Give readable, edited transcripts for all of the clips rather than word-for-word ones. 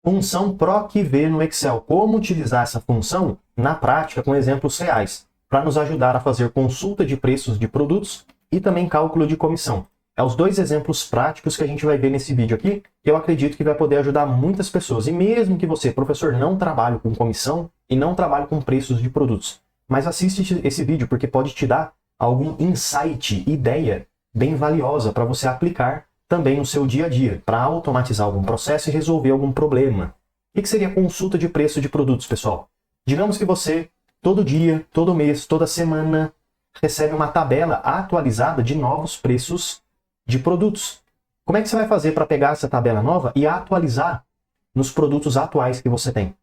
Função PROC-V no Excel. Como utilizar essa função na prática com exemplos reais, para nos ajudar a fazer consulta de preços de produtos e também cálculo de comissão. É os dois exemplos práticos que a gente vai ver nesse vídeo aqui, que eu acredito que vai poder ajudar muitas pessoas. E mesmo que você, professor, não trabalhe com comissão e não trabalhe com preços de produtos, mas assiste esse vídeo porque pode te dar algum insight, ideia bem valiosa para você aplicar também no seu dia a dia, para automatizar algum processo e resolver algum problema. O que seria consulta de preço de produtos, pessoal? Digamos que você, todo dia, todo mês, toda semana, recebe uma tabela atualizada de novos preços de produtos. Como é que você vai fazer para pegar essa tabela nova e atualizar nos produtos atuais que você tem?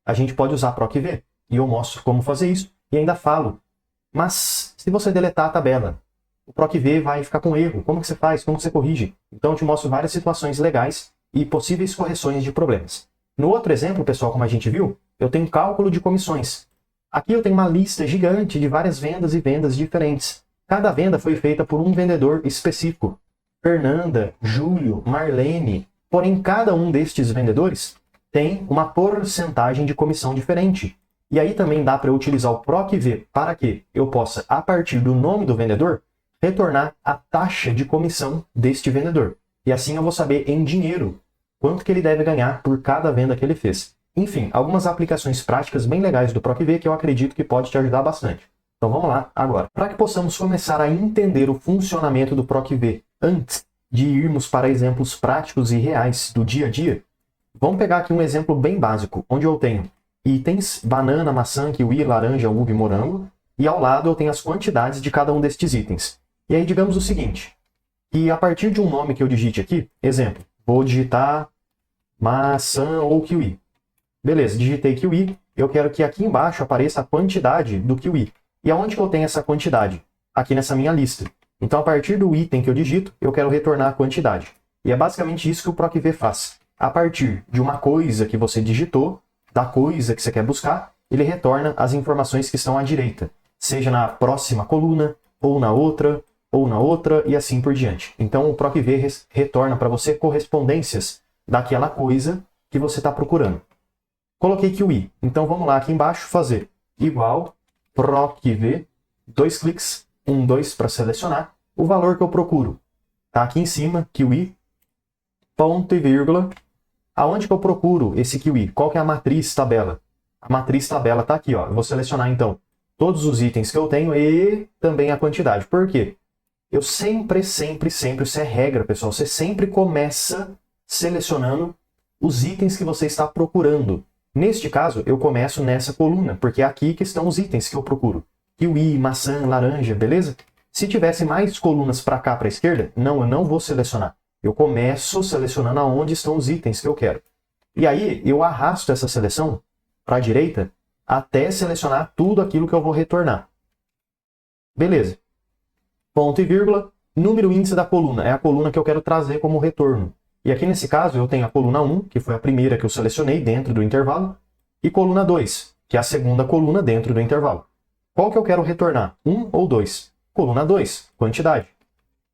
A gente pode usar PROC-V, e eu mostro como fazer isso, e ainda falo. Mas se você deletar a tabela, o PROC-V vai ficar com erro. Como que você faz? Como que você corrige? Então eu te mostro várias situações legais e possíveis correções de problemas. No outro exemplo, pessoal, como a gente viu, eu tenho cálculo de comissões. Aqui eu tenho uma lista gigante de várias vendas e vendas diferentes. Cada venda foi feita por um vendedor específico. Fernanda, Júlio, Marlene. Porém, cada um destes vendedores tem uma porcentagem de comissão diferente. E aí também dá para eu utilizar o PROC-V para que eu possa, a partir do nome do vendedor, retornar a taxa de comissão deste vendedor. E assim eu vou saber em dinheiro quanto que ele deve ganhar por cada venda que ele fez. Enfim, algumas aplicações práticas bem legais do PROC-V que eu acredito que pode te ajudar bastante. Então vamos lá agora. Para que possamos começar a entender o funcionamento do PROC-V antes de irmos para exemplos práticos e reais do dia a dia, vamos pegar aqui um exemplo bem básico, onde eu tenho itens, banana, maçã, kiwi, laranja, uva e morango, e ao lado eu tenho as quantidades de cada um destes itens. E aí digamos o seguinte, que a partir de um nome que eu digite aqui, exemplo, vou digitar maçã ou kiwi. Beleza, digitei kiwi, eu quero que aqui embaixo apareça a quantidade do kiwi. E aonde que eu tenho essa quantidade? Aqui nessa minha lista. Então a partir do item que eu digito, eu quero retornar a quantidade. E é basicamente isso que o PROC-V faz. A partir de uma coisa que você digitou, da coisa que você quer buscar, ele retorna as informações que estão à direita. Seja na próxima coluna, ou na outra, e assim por diante. Então o PROC-V retorna para você correspondências daquela coisa que você está procurando. Coloquei kiwi. Então vamos lá aqui embaixo fazer igual PROC-V, 2 cliques, 1, 2 para selecionar o valor que eu procuro. Está aqui em cima, kiwi, ponto e vírgula. Aonde que eu procuro esse kiwi? Qual que é a matriz tabela? A matriz tabela está aqui, ó. Eu vou selecionar então todos os itens que eu tenho e também a quantidade. Por quê? Eu sempre, isso é regra, pessoal. Você sempre começa selecionando os itens que você está procurando. Neste caso, eu começo nessa coluna, porque é aqui que estão os itens que eu procuro. Kiwi, maçã, laranja, beleza? Se tivesse mais colunas para cá, para a esquerda, não, eu não vou selecionar. Eu começo selecionando aonde estão os itens que eu quero. E aí, eu arrasto essa seleção para a direita até selecionar tudo aquilo que eu vou retornar. Beleza. Ponto e vírgula, número índice da coluna. É a coluna que eu quero trazer como retorno. E aqui nesse caso eu tenho a coluna 1, que foi a primeira que eu selecionei dentro do intervalo, e coluna 2, que é a segunda coluna dentro do intervalo. Qual que eu quero retornar? 1 ou 2? Coluna 2, quantidade.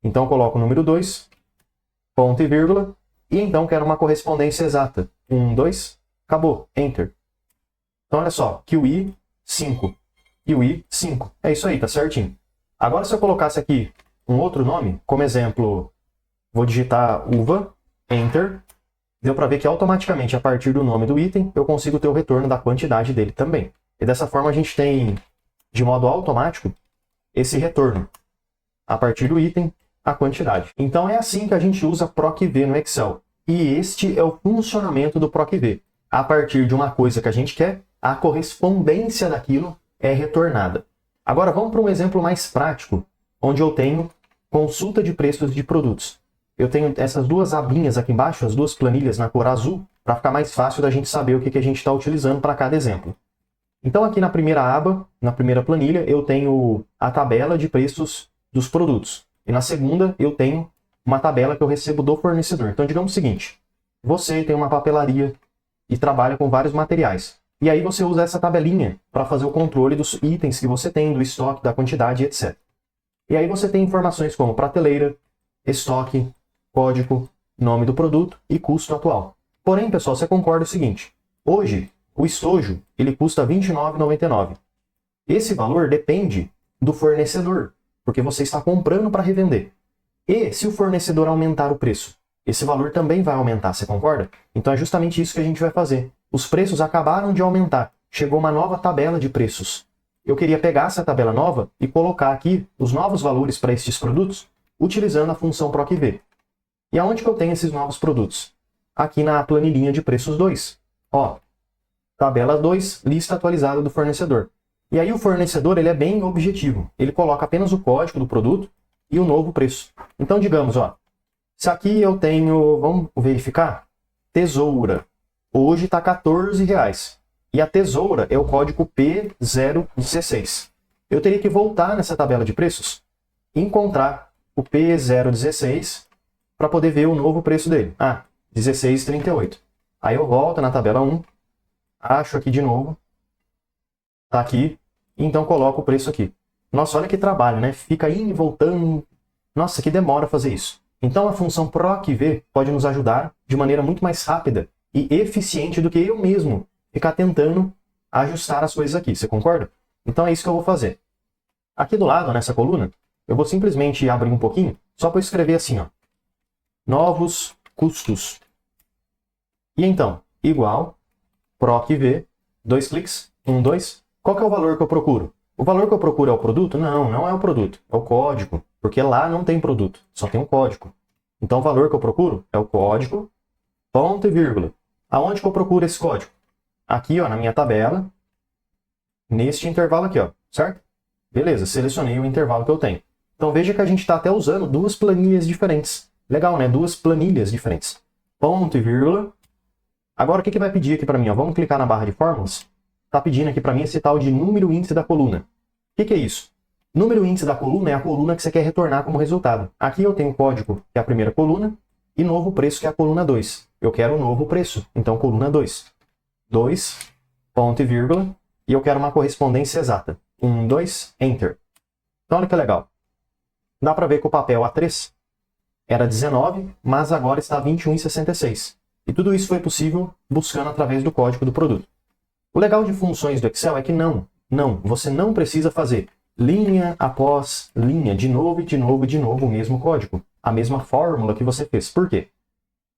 Então eu coloco o número 2, ponto e vírgula, e então quero uma correspondência exata. 1, 2, acabou, Enter. Então olha só, kiwi 5, kiwi 5. É isso aí, tá certinho. Agora se eu colocasse aqui um outro nome, como exemplo, vou digitar uva, Enter, deu para ver que automaticamente a partir do nome do item eu consigo ter o retorno da quantidade dele também. E dessa forma a gente tem, de modo automático, esse retorno. A partir do item, a quantidade. Então é assim que a gente usa PROC-V no Excel. E este é o funcionamento do PROC-V. A partir de uma coisa que a gente quer, a correspondência daquilo é retornada. Agora vamos para um exemplo mais prático, onde eu tenho consulta de preços de produtos. Eu tenho essas duas abinhas aqui embaixo, as duas planilhas na cor azul, para ficar mais fácil da gente saber o que a gente está utilizando para cada exemplo. Então aqui na primeira aba, na primeira planilha, eu tenho a tabela de preços dos produtos. E na segunda eu tenho uma tabela que eu recebo do fornecedor. Então digamos o seguinte, você tem uma papelaria e trabalha com vários materiais. E aí você usa essa tabelinha para fazer o controle dos itens que você tem, do estoque, da quantidade, etc. E aí você tem informações como prateleira, estoque, código, nome do produto e custo atual. Porém, pessoal, você concorda o seguinte, hoje o estojo ele custa R$ 29,99. Esse valor depende do fornecedor, porque você está comprando para revender. E se o fornecedor aumentar o preço, esse valor também vai aumentar, você concorda? Então é justamente isso que a gente vai fazer. Os preços acabaram de aumentar, chegou uma nova tabela de preços. Eu queria pegar essa tabela nova e colocar aqui os novos valores para estes produtos, utilizando a função PROC-V. E aonde que eu tenho esses novos produtos? Aqui na planilhinha de preços 2. Ó, tabela 2, lista atualizada do fornecedor. E aí o fornecedor ele é bem objetivo. Ele coloca apenas o código do produto e o novo preço. Então, digamos, ó, se aqui eu tenho, vamos verificar, tesoura. Hoje está R$ 14,00. E a tesoura é o código P016. Eu teria que voltar nessa tabela de preços e encontrar o P016 para poder ver o novo preço dele. Ah, R$ 16,38. Aí eu volto na tabela 1, acho aqui de novo, tá aqui, e então coloco o preço aqui. Nossa, olha que trabalho, né? Fica indo e voltando. Nossa, que demora fazer isso. Então a função PROC-V pode nos ajudar de maneira muito mais rápida e eficiente do que eu mesmo ficar tentando ajustar as coisas aqui. Você concorda? Então é isso que eu vou fazer. Aqui do lado, nessa coluna, eu vou simplesmente abrir um pouquinho, só para eu escrever assim, ó. Novos custos. E então, igual, PROC-V, 2 cliques, 1, 2. Qual que é o valor que eu procuro? O valor que eu procuro é o produto? Não, não é o produto, é o código. Porque lá não tem produto, só tem um código. Então o valor que eu procuro é o código, ponto e vírgula. Aonde que eu procuro esse código? Aqui, ó, na minha tabela, neste intervalo aqui, ó, certo? Beleza, selecionei o intervalo que eu tenho. Então veja que a gente está até usando duas planilhas diferentes. Legal, né? Duas planilhas diferentes. Ponto e vírgula. Agora o que vai pedir aqui para mim? Ó? Vamos clicar na barra de fórmulas. Está pedindo aqui para mim esse tal de número índice da coluna. O que é isso? Número índice da coluna é a coluna que você quer retornar como resultado. Aqui eu tenho o código, que é a primeira coluna, e novo preço, que é a coluna 2. Eu quero o novo preço, então coluna 2. 2, ponto e vírgula, e eu quero uma correspondência exata. 1, 2, Enter. Então olha que legal. Dá para ver que o papel A3 era 19, mas agora está 21,66. E tudo isso foi possível buscando através do código do produto. O legal de funções do Excel é que você não precisa fazer linha após linha, de novo e de novo e de novo o mesmo código, a mesma fórmula que você fez. Por quê?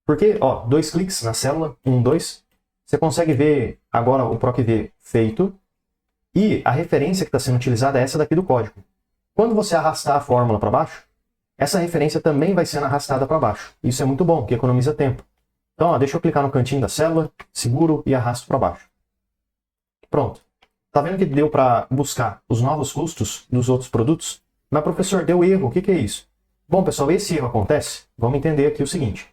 Porque, ó, 2 cliques na célula, 1, 2, você consegue ver agora o PROC-V feito e a referência que está sendo utilizada é essa daqui do código. Quando você arrastar a fórmula para baixo, essa referência também vai sendo arrastada para baixo. Isso é muito bom, porque economiza tempo. Então, ó, deixa eu clicar no cantinho da célula, seguro e arrasto para baixo. Pronto. Tá vendo que deu para buscar os novos custos dos outros produtos? Mas, professor, deu erro. O que é isso? Bom, pessoal, esse erro acontece. Vamos entender aqui o seguinte.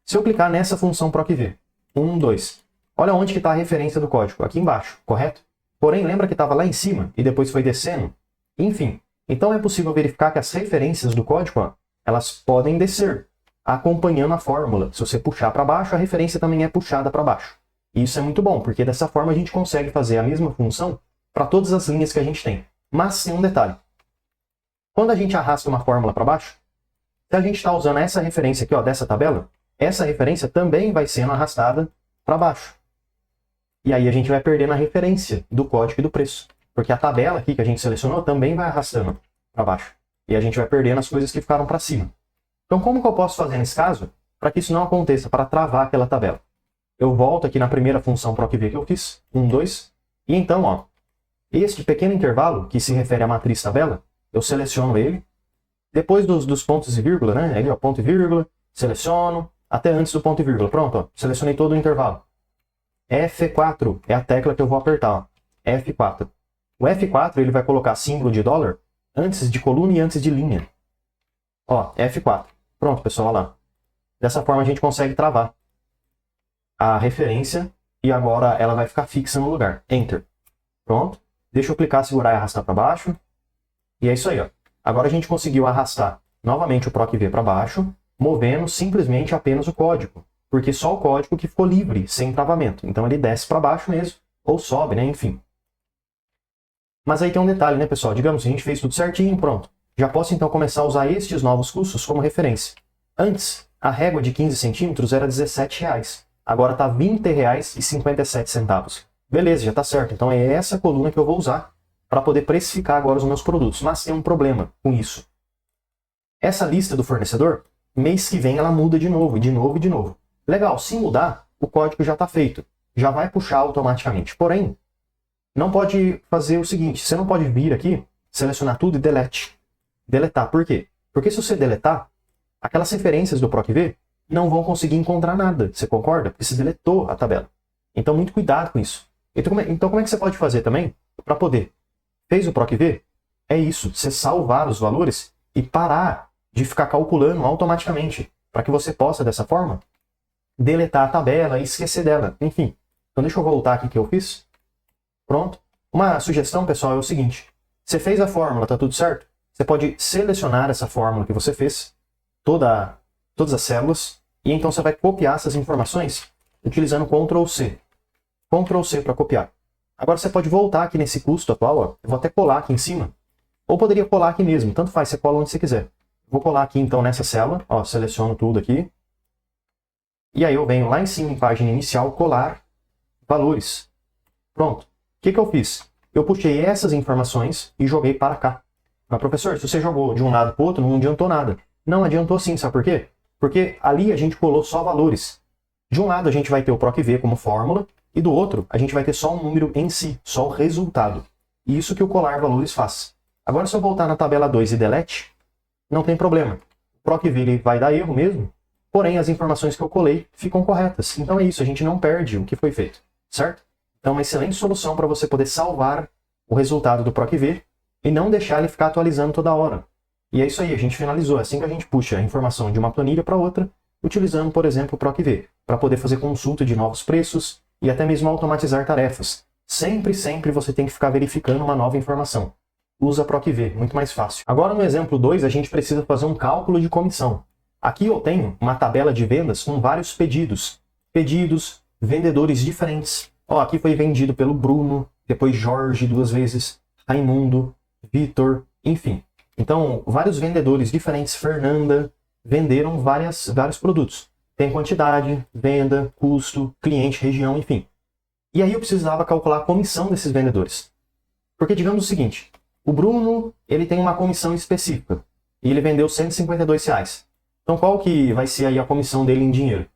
Se eu clicar nessa função PROC-V, 1, 2, olha onde que está a referência do código. Aqui embaixo, correto? Porém, lembra que estava lá em cima e depois foi descendo? Enfim, então é possível verificar que as referências do código, ó, elas podem descer, acompanhando a fórmula. Se você puxar para baixo, a referência também é puxada para baixo. E isso é muito bom, porque dessa forma a gente consegue fazer a mesma função para todas as linhas que a gente tem. Mas tem um detalhe. Quando a gente arrasta uma fórmula para baixo, se a gente está usando essa referência aqui, ó, dessa tabela, essa referência também vai sendo arrastada para baixo. E aí a gente vai perdendo a referência do código e do preço. Porque a tabela aqui que a gente selecionou também vai arrastando para baixo. E a gente vai perdendo as coisas que ficaram para cima. Então como que eu posso fazer nesse caso para que isso não aconteça, para travar aquela tabela? Eu volto aqui na primeira função PROC-V que eu fiz, 1, 2, e então, ó, este pequeno intervalo, que se refere à matriz tabela, eu seleciono ele, depois dos pontos e vírgula, né, ali, ó, ponto e vírgula, seleciono, até antes do ponto e vírgula, pronto, ó, selecionei todo o intervalo. F4 é a tecla que eu vou apertar, ó, F4. O F4 ele vai colocar símbolo de dólar antes de coluna e antes de linha. Ó, F4. Pronto, pessoal, olha lá. Dessa forma a gente consegue travar a referência e agora ela vai ficar fixa no lugar. Enter. Pronto. Deixa eu clicar, segurar e arrastar para baixo. E é isso aí, ó. Agora a gente conseguiu arrastar novamente o PROC-V para baixo, movendo simplesmente apenas o código. Porque só o código que ficou livre, sem travamento. Então ele desce para baixo mesmo, ou sobe, né? Enfim. Mas aí tem um detalhe, né, pessoal? Digamos que a gente fez tudo certinho, pronto. Já posso então começar a usar estes novos custos como referência. Antes, a régua de 15 centímetros era R$17. agora está R$ 20,57. Beleza, já está certo. Então é essa coluna que eu vou usar para poder precificar agora os meus produtos. Mas tem um problema com isso. Essa lista do fornecedor, mês que vem ela muda de novo, de novo e de novo. Legal, se mudar, o código já está feito. Já vai puxar automaticamente. Porém, não pode fazer o seguinte, você não pode vir aqui, selecionar tudo e delete. Deletar. Por quê? Porque se você deletar, aquelas referências do PROC-V não vão conseguir encontrar nada. Você concorda? Porque você deletou a tabela. Então, muito cuidado com isso. Então, como é que você pode fazer também para poder? Fez o PROC-V? É isso, você salvar os valores e parar de ficar calculando automaticamente, para que você possa, dessa forma, deletar a tabela e esquecer dela. Enfim, então deixa eu voltar aqui que eu fiz. Pronto. Uma sugestão, pessoal, é o seguinte. Você fez a fórmula, tá tudo certo? Você pode selecionar essa fórmula que você fez, todas as células, e então você vai copiar essas informações utilizando Ctrl C. Ctrl C para copiar. Agora você pode voltar aqui nesse custo atual, ó. Eu vou até colar aqui em cima, ou poderia colar aqui mesmo, tanto faz, você cola onde você quiser. Vou colar aqui então nessa célula, ó, seleciono tudo aqui. E aí eu venho lá em cima em página inicial, colar valores. Pronto. O que eu fiz? Eu puxei essas informações e joguei para cá. Mas professor, se você jogou de um lado para o outro, não adiantou nada. Não adiantou sim, sabe por quê? Porque ali a gente colou só valores. De um lado a gente vai ter o PROC-V como fórmula, e do outro a gente vai ter só um número em si, só o resultado. E isso que o colar valores faz. Agora se eu voltar na tabela 2 e delete, não tem problema. O PROC-V ele vai dar erro mesmo, porém as informações que eu colei ficam corretas. Então é isso, a gente não perde o que foi feito, certo? Então é uma excelente solução para você poder salvar o resultado do PROC-V e não deixar ele ficar atualizando toda hora. E é isso aí, a gente finalizou. É assim que a gente puxa a informação de uma planilha para outra, utilizando, por exemplo, o PROC-V, para poder fazer consulta de novos preços e até mesmo automatizar tarefas. Sempre você tem que ficar verificando uma nova informação. Usa PROC-V, muito mais fácil. Agora no exemplo 2, a gente precisa fazer um cálculo de comissão. Aqui eu tenho uma tabela de vendas com vários pedidos. Pedidos, vendedores diferentes. Ó, aqui foi vendido pelo Bruno, depois Jorge 2 vezes, Raimundo, Vitor, enfim. Então, vários vendedores diferentes, Fernanda, venderam vários produtos. Tem quantidade, venda, custo, cliente, região, enfim. E aí eu precisava calcular a comissão desses vendedores. Porque digamos o seguinte, o Bruno ele tem uma comissão específica e ele vendeu R$152. Então qual que vai ser aí a comissão dele em dinheiro?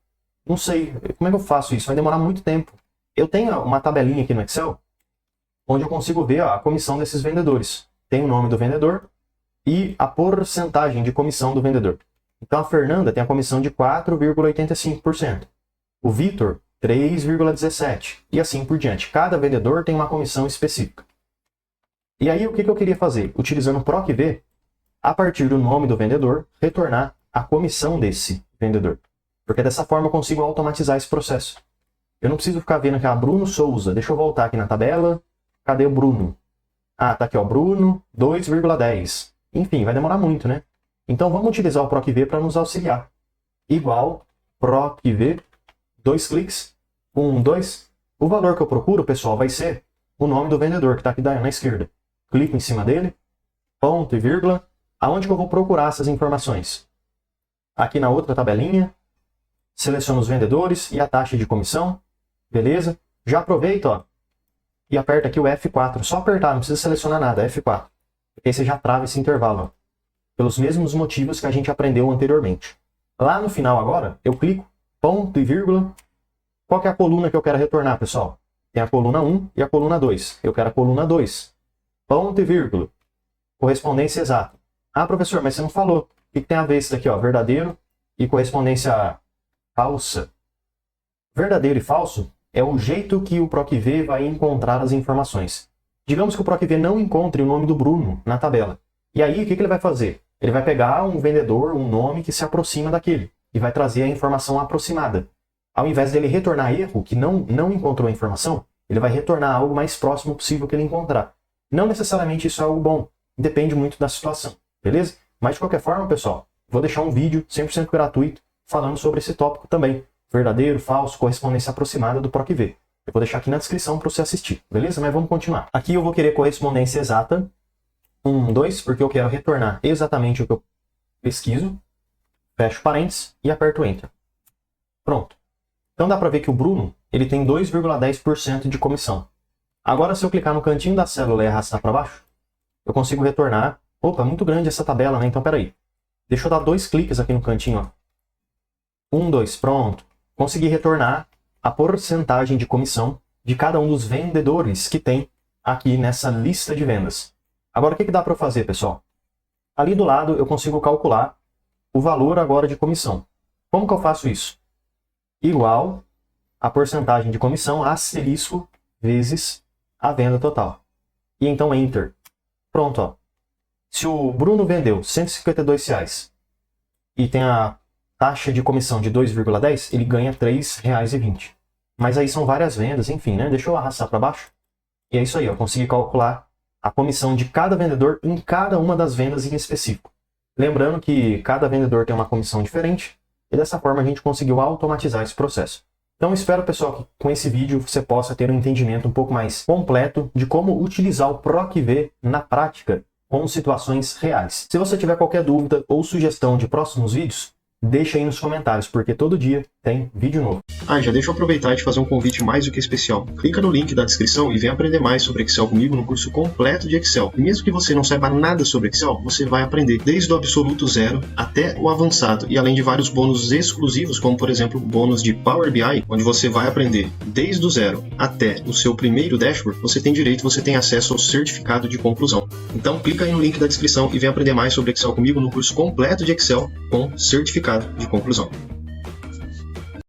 Não sei, como é que eu faço isso? Vai demorar muito tempo. Eu tenho uma tabelinha aqui no Excel, onde eu consigo ver a comissão desses vendedores. Tem o nome do vendedor e a porcentagem de comissão do vendedor. Então a Fernanda tem a comissão de 4,85%. O Vitor, 3,17%. E assim por diante. Cada vendedor tem uma comissão específica. E aí o que eu queria fazer? Utilizando o PROC-V, a partir do nome do vendedor, retornar a comissão desse vendedor. Porque dessa forma eu consigo automatizar esse processo. Eu não preciso ficar vendo aqui, Bruno Souza. Deixa eu voltar aqui na tabela. Cadê o Bruno? Ah, tá aqui, ó, Bruno, 2,10. Enfim, vai demorar muito, né? Então vamos utilizar o PROC-V para nos auxiliar. Igual PROC-V, 2 cliques, 1, 2. O valor que eu procuro, pessoal, vai ser o nome do vendedor, que está aqui na esquerda. Clico em cima dele, ponto e vírgula. Aonde que eu vou procurar essas informações? Aqui na outra tabelinha, seleciono os vendedores e a taxa de comissão. Beleza? Já aproveita, ó, e aperta aqui o F4. Só apertar, não precisa selecionar nada, F4. Porque aí você já trava esse intervalo, ó, pelos mesmos motivos que a gente aprendeu anteriormente. Lá no final agora, eu clico, ponto e vírgula. Qual que é a coluna que eu quero retornar, pessoal? Tem a coluna 1 e a coluna 2. Eu quero a coluna 2. Ponto e vírgula. Correspondência exata. Ah, professor, mas você não falou. O que tem a ver isso daqui, ó? Verdadeiro e correspondência falsa. Verdadeiro e falso é o jeito que o PROC-V vai encontrar as informações. Digamos que o PROC-V não encontre o nome do Bruno na tabela. E aí, o que ele vai fazer? Ele vai pegar um vendedor, um nome que se aproxima daquele, e vai trazer a informação aproximada. Ao invés dele retornar erro, que não encontrou a informação, ele vai retornar algo mais próximo possível que ele encontrar. Não necessariamente isso é algo bom, depende muito da situação, beleza? Mas de qualquer forma, pessoal, vou deixar um vídeo 100% gratuito falando sobre esse tópico também. Verdadeiro, falso, correspondência aproximada do PROC-V. Eu vou deixar aqui na descrição para você assistir, beleza? Mas vamos continuar. Aqui eu vou querer correspondência exata, 1, 2, porque eu quero retornar exatamente o que eu pesquiso. Fecho parênteses e aperto Enter. Pronto. Então dá para ver que o Bruno ele tem 2,10% de comissão. Agora, se eu clicar no cantinho da célula e arrastar para baixo, eu consigo retornar. Opa, é muito grande essa tabela, né? Então, peraí. Deixa eu dar 2 cliques aqui no cantinho. Ó. 1, 2, pronto. Consegui retornar a porcentagem de comissão de cada um dos vendedores que tem aqui nessa lista de vendas. Agora, o que dá para eu fazer, pessoal? Ali do lado, eu consigo calcular o valor agora de comissão. Como que eu faço isso? Igual a porcentagem de comissão asterisco vezes a venda total. E então Enter. Pronto, ó. Se o Bruno vendeu R$ 152 e tem a taxa de comissão de 2,10, ele ganha R$ 3,20. Mas aí são várias vendas, enfim, né? Deixa eu arrastar para baixo. E é isso aí, ó. Consegui calcular a comissão de cada vendedor em cada uma das vendas em específico. Lembrando que cada vendedor tem uma comissão diferente e dessa forma a gente conseguiu automatizar esse processo. Então espero, pessoal, que com esse vídeo você possa ter um entendimento um pouco mais completo de como utilizar o PROC-V na prática com situações reais. Se você tiver qualquer dúvida ou sugestão de próximos vídeos, deixa aí nos comentários, porque todo dia tem vídeo novo. Já deixa eu aproveitar e te fazer um convite mais do que especial. Clica no link da descrição e vem aprender mais sobre Excel comigo no curso completo de Excel. E mesmo que você não saiba nada sobre Excel, você vai aprender desde o absoluto zero até o avançado. E além de vários bônus exclusivos, como por exemplo o bônus de Power BI, onde você vai aprender desde o zero até o seu primeiro dashboard, você tem acesso ao certificado de conclusão. Então clica aí no link da descrição e vem aprender mais sobre Excel comigo no curso completo de Excel com certificado de conclusão.